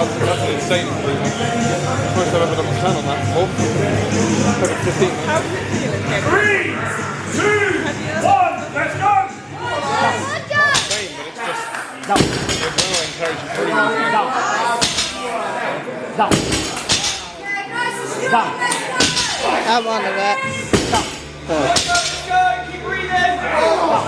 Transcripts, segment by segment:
That's an insane improvement. First I've ever done a 10 on that before. 15. How does it feel in here? 3, 2, 1, let's go! Insane, but it's just adrenaline encouraging through. Come on, Annette. Keep breathing! Come on.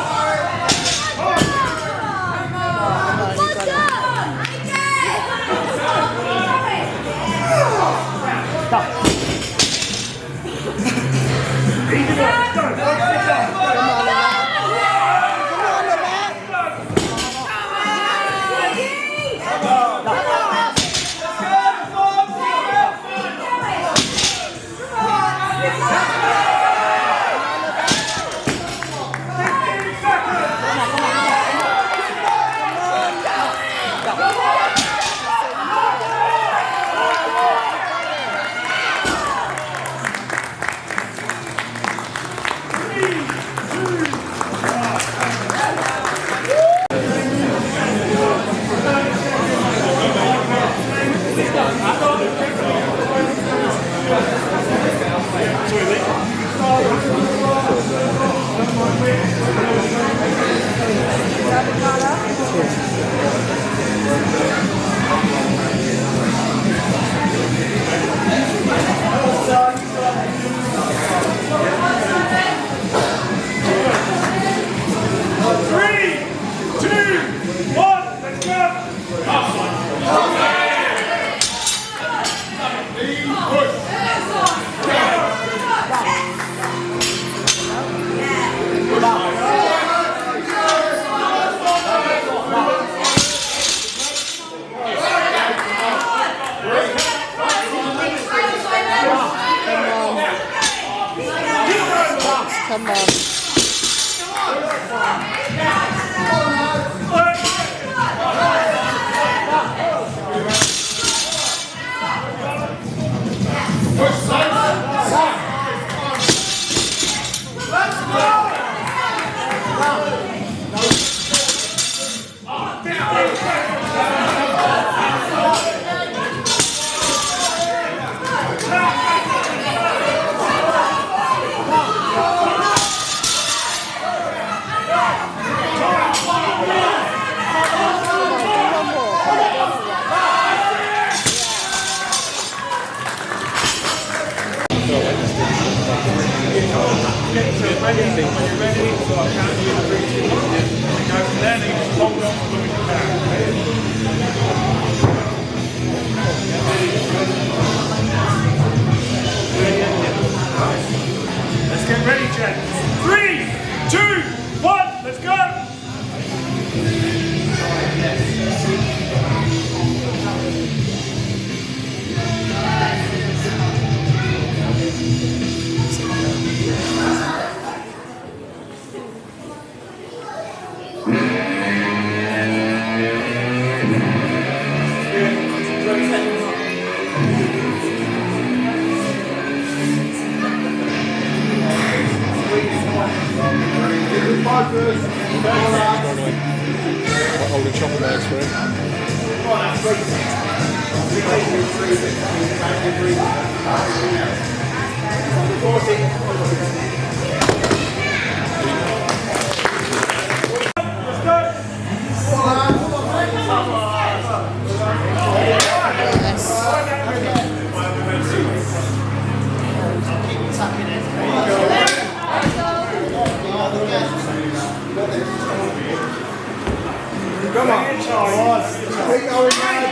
Let's get ready, Jen. 3, 2, 1, let's go! Holding chocolate bags for Come on. Keep going, man.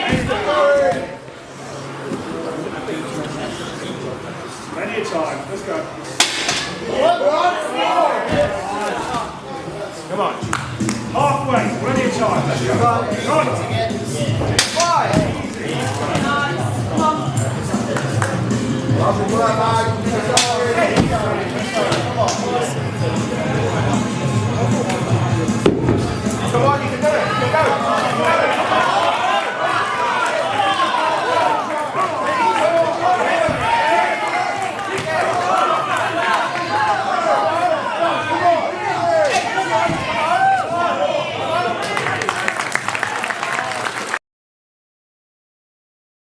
Plenty of time. Let's go. Come on. Halfway. Plenty of time. Let's go. Come on. 5.